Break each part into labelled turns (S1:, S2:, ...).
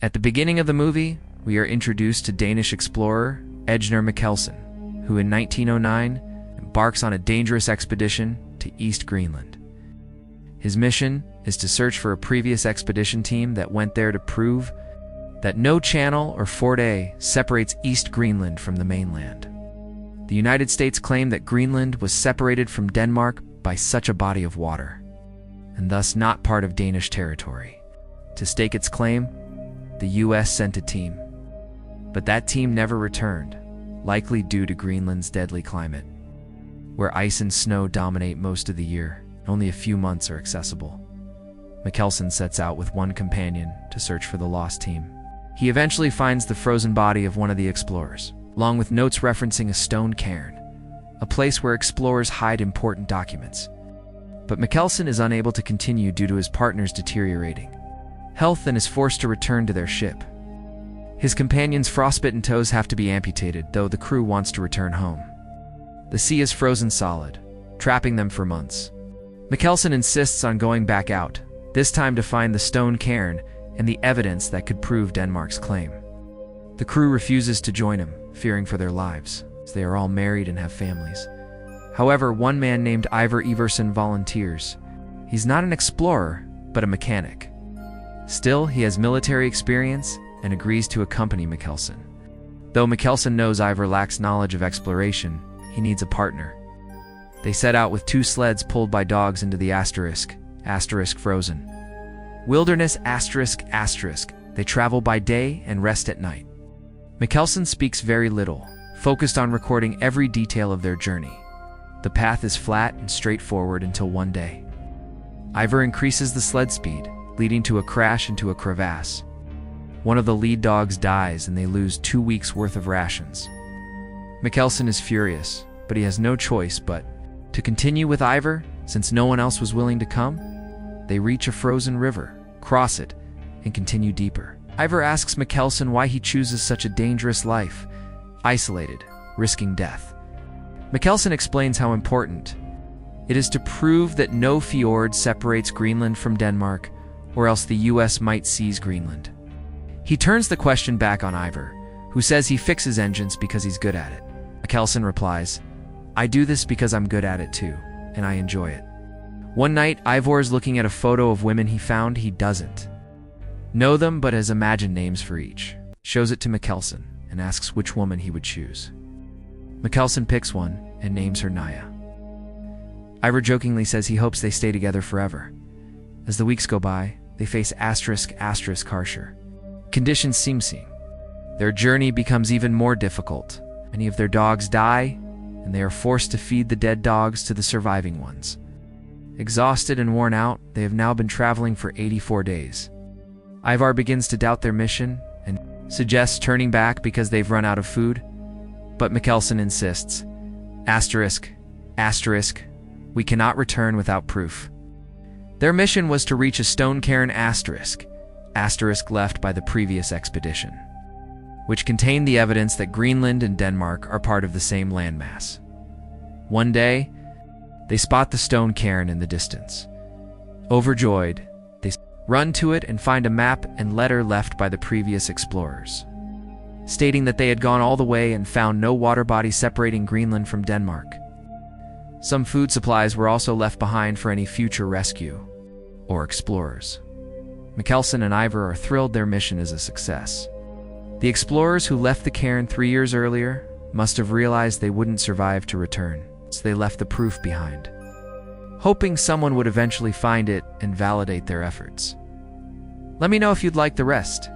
S1: At the beginning of the movie, we are introduced to Danish explorer Ejner Mikkelsen, who in 1909 embarks on a dangerous expedition to East Greenland. His mission is to search for a previous expedition team that went there to prove that no channel or Fort A separates East Greenland from the mainland. The United States claimed that Greenland was separated from Denmark by such a body of water, and thus not part of Danish territory. To stake its claim, the US sent a team, but that team never returned, likely due to Greenland's deadly climate, where ice and snow dominate most of the year. Only a few months are accessible. Mikkelsen sets out with one companion to search for the lost team. He eventually finds the frozen body of one of the explorers, along with notes referencing a stone cairn, a place where explorers hide important documents. But Mikkelsen is unable to continue due to his partner's deteriorating health and is forced to return to their ship. His companion's frostbitten toes have to be amputated, though the crew wants to return home. The sea is frozen solid, trapping them for months. Mikkelsen insists on going back out, this time to find the stone cairn and the evidence that could prove Denmark's claim. The crew refuses to join him, fearing for their lives, as they are all married and have families. However, one man named Ivar Everson volunteers. He's not an explorer, but a mechanic. Still, he has military experience and agrees to accompany Mikkelsen. Though Mikkelsen knows Ivar lacks knowledge of exploration, he needs a partner. They set out with 2 sleds pulled by dogs into the asterisk frozen wilderness asterisk. They travel by day and rest at night. Mikkelsen speaks very little, focused on recording every detail of their journey. The path is flat and straightforward until one day. Ivar increases the sled speed, leading to a crash into a crevasse. One of the lead dogs dies and they lose 2 weeks' worth of rations. Mikkelsen is furious, but he has no choice but to continue with Ivar, since no one else was willing to come. They reach a frozen river, cross it, and continue deeper. Ivar asks Mikkelsen why he chooses such a dangerous life, isolated, risking death. Mikkelsen explains how important it is to prove that no fjord separates Greenland from Denmark, or else the US might seize Greenland. He turns the question back on Ivar, who says he fixes engines because he's good at it. Mikkelsen replies, "I do this because I'm good at it too, and I enjoy it." One night, Ivar is looking at a photo of women he found he doesn't know them but has imagined names for each. Shows it to Mikkelsen and asks which woman he would choose. Mikkelsen picks one and names her Naya. Ivar jokingly says he hopes they stay together forever. As the weeks go by, they face harsher conditions seem. Their journey becomes even more difficult. Many of their dogs die, and they are forced to feed the dead dogs to the surviving ones. Exhausted and worn out, they have now been traveling for 84 days. Ivar begins to doubt their mission and suggests turning back because they've run out of food, but Mikkelsen insists, we cannot return without proof. Their mission was to reach a stone cairn left by the previous expedition, which contained the evidence that Greenland and Denmark are part of the same landmass. One day, they spot the stone cairn in the distance. Overjoyed, they run to it and find a map and letter left by the previous explorers, stating that they had gone all the way and found no water body separating Greenland from Denmark. Some food supplies were also left behind for any future rescue or explorers. Mikkelsen and Ivar are thrilled their mission is a success. The explorers who left the cairn 3 years earlier must have realized they wouldn't survive to return, so they left the proof behind, hoping someone would eventually find it and validate their efforts. Let me know if you'd like the rest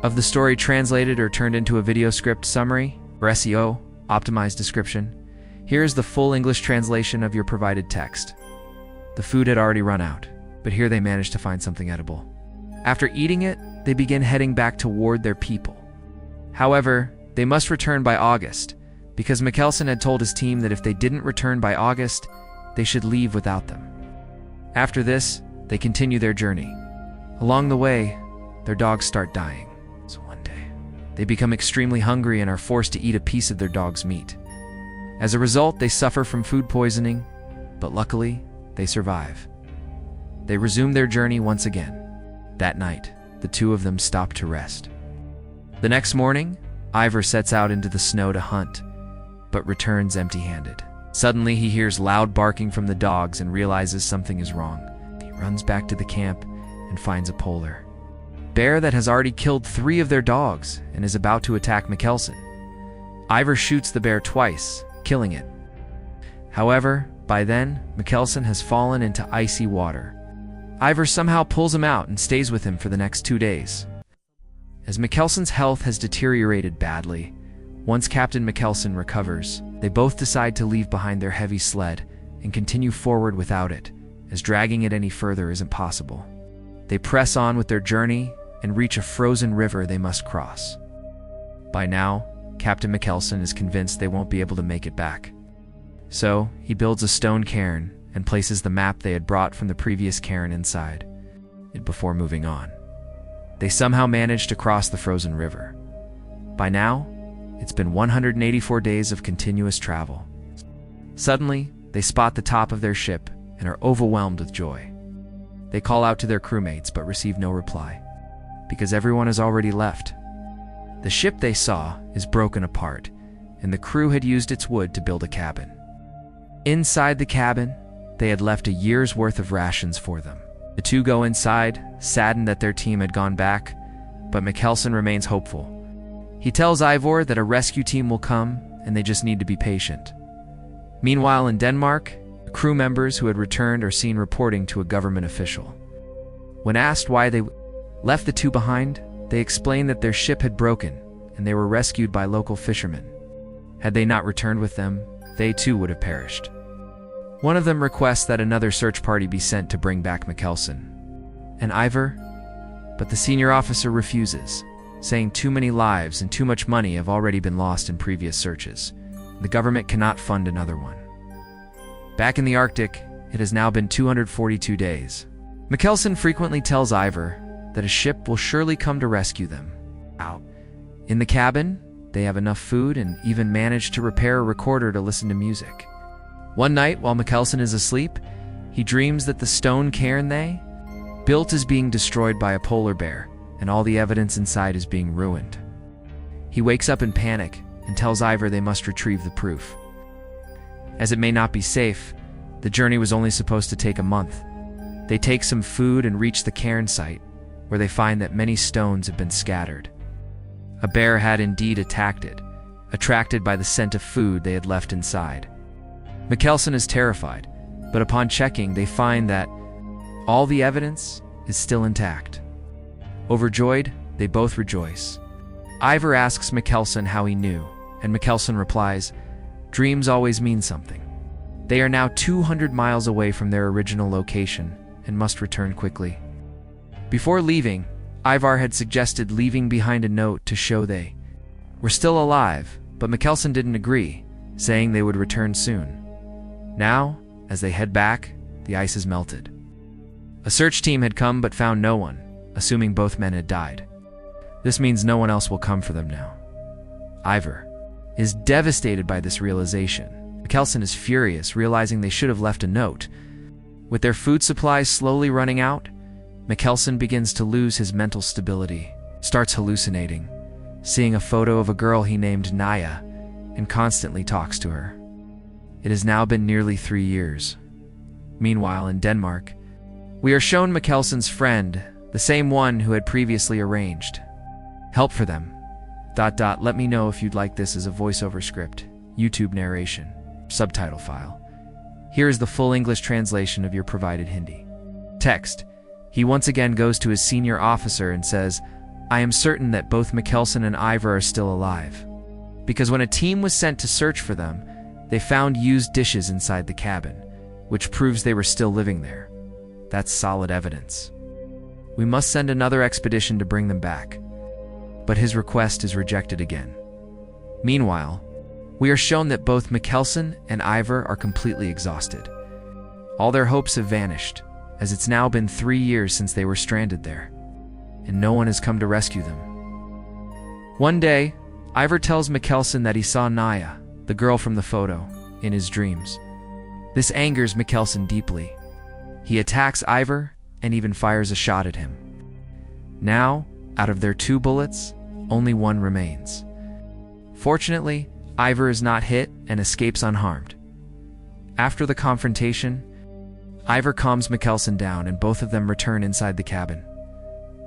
S1: of the story translated or turned into a video script summary or SEO optimized description. Here's the full English translation of your provided text. The food had already run out, but here they managed to find something edible. After eating it, they begin heading back toward their people. However, they must return by August, because Mikkelsen had told his team that if they didn't return by August, they should leave without them. After this, they continue their journey. Along the way, their dogs start dying. So one day, they become extremely hungry and are forced to eat a piece of their dog's meat. As a result, they suffer from food poisoning, but luckily, they survive. They resume their journey once again. That night, the two of them stop to rest. The next morning, Ivor sets out into the snow to hunt, but returns empty-handed. Suddenly, he hears loud barking from the dogs and realizes something is wrong. He runs back to the camp and finds a polar bear that has already killed 3 of their dogs and is about to attack Mikkelsen. Ivor shoots the bear twice, killing it. However, by then, Mikkelsen has fallen into icy water. Ivor somehow pulls him out and stays with him for the next 2 days. As Mikkelsen's health has deteriorated badly, once Captain Mikkelsen recovers, they both decide to leave behind their heavy sled and continue forward without it, as dragging it any further isn't possible. They press on with their journey and reach a frozen river they must cross. By now, Captain Mikkelsen is convinced they won't be able to make it back. So, he builds a stone cairn and places the map they had brought from the previous cairn inside it before moving on. They somehow manage to cross the frozen river. By now, it's been 184 days of continuous travel. Suddenly, they spot the top of their ship and are overwhelmed with joy. They call out to their crewmates but receive no reply, because everyone has already left. The ship they saw is broken apart, and the crew had used its wood to build a cabin. Inside the cabin, they had left a year's worth of rations for them. The two go inside, saddened that their team had gone back, but Mikkelsen remains hopeful. He tells Ivor that a rescue team will come, and they just need to be patient. Meanwhile, in Denmark, the crew members who had returned are seen reporting to a government official. When asked why they left the two behind, they explained that their ship had broken, and they were rescued by local fishermen. Had they not returned with them, they too would have perished. One of them requests that another search party be sent to bring back Mikkelsen and Ivor, but the senior officer refuses, saying too many lives and too much money have already been lost in previous searches. The government cannot fund another one. Back in the Arctic, it has now been 242 days. Mikkelsen frequently tells Ivor that a ship will surely come to rescue them. Out in the cabin, they have enough food and even manage to repair a recorder to listen to music. One night, while Mikkelsen is asleep, he dreams that the stone cairn they built is being destroyed by a polar bear, and all the evidence inside is being ruined. He wakes up in panic and tells Ivor they must retrieve the proof. As it may not be safe, the journey was only supposed to take a month. They take some food and reach the cairn site, where they find that many stones have been scattered. A bear had indeed attacked it, attracted by the scent of food they had left inside. Mikkelsen is terrified, but upon checking, they find that all the evidence is still intact. Overjoyed, they both rejoice. Ivor asks Mikkelsen how he knew, and Mikkelsen replies, "Dreams always mean something." They are now 200 miles away from their original location and must return quickly. Before leaving, Ivar had suggested leaving behind a note to show they were still alive, but Mikkelsen didn't agree, saying they would return soon. Now, as they head back, the ice has melted. A search team had come but found no one, assuming both men had died. This means no one else will come for them now. Ivor is devastated by this realization. Mikkelsen is furious, realizing they should have left a note. With their food supplies slowly running out, Mikkelsen begins to lose his mental stability, starts hallucinating, seeing a photo of a girl he named Naya, and constantly talks to her. It has now been nearly 3 years. Meanwhile, in Denmark, we are shown Mikkelsen's friend, the same one who had previously arranged help for them. Let me know if you'd like this as a voiceover script, YouTube narration, subtitle file. Here is the full English translation of your provided Hindi text. He once again goes to his senior officer and says, "I am certain that both Mikkelsen and Ivor are still alive." Because when a team was sent to search for them, they found used dishes inside the cabin, which proves they were still living there. That's solid evidence. We must send another expedition to bring them back. But his request is rejected again. Meanwhile, we are shown that both Mikkelsen and Ivor are completely exhausted. All their hopes have vanished, as it's now been 3 years since they were stranded there, and no one has come to rescue them. One day, Ivor tells Mikkelsen that he saw Naya, the girl from the photo, in his dreams. This angers Mikkelsen deeply. He attacks Ivor and even fires a shot at him. Now, out of their 2 bullets, only 1 remains. Fortunately, Ivar is not hit and escapes unharmed. After the confrontation, Ivar calms Mikkelsen down and both of them return inside the cabin.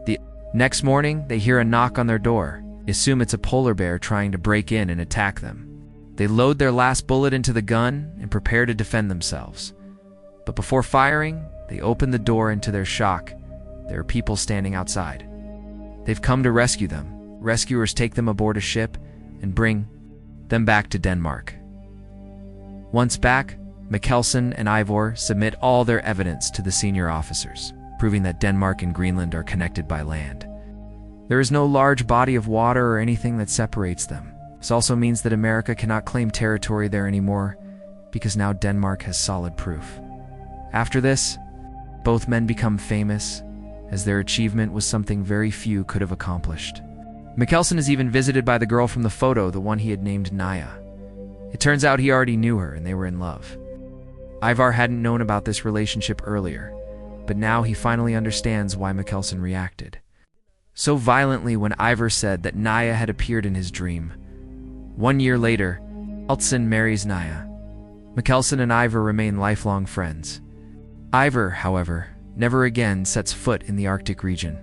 S1: The next morning, they hear a knock on their door. They assume it's a polar bear trying to break in and attack them. They load their last bullet into the gun and prepare to defend themselves. But before firing, they open the door and to their shock, there are people standing outside. They've come to rescue them. Rescuers take them aboard a ship and bring them back to Denmark. Once back, Mikkelsen and Ivar submit all their evidence to the senior officers, proving that Denmark and Greenland are connected by land. There is no large body of water or anything that separates them. This also means that America cannot claim territory there anymore, because now Denmark has solid proof. After this, both men become famous, as their achievement was something very few could have accomplished. Mikkelsen is even visited by the girl from the photo, the one he had named Naya. It turns out he already knew her and they were in love. Ivar hadn't known about this relationship earlier, but now he finally understands why Mikkelsen reacted so violently when Ivar said that Naya had appeared in his dream. 1 year later, Mikkelsen marries Naya. Mikkelsen and Ivar remain lifelong friends. Ivar, however, never again sets foot in the Arctic region.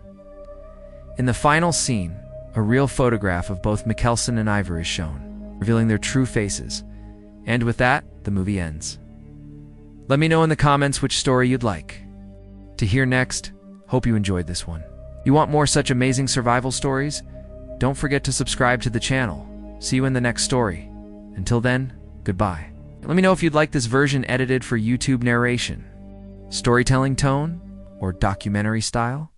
S1: In the final scene, a real photograph of both Mikkelsen and Ivar is shown, revealing their true faces. And with that, the movie ends. Let me know in the comments which story you'd like to hear next. Hope you enjoyed this one. You want more such amazing survival stories? Don't forget to subscribe to the channel. See you in the next story. Until then, goodbye. Let me know if you'd like this version edited for YouTube narration, storytelling tone, or documentary style.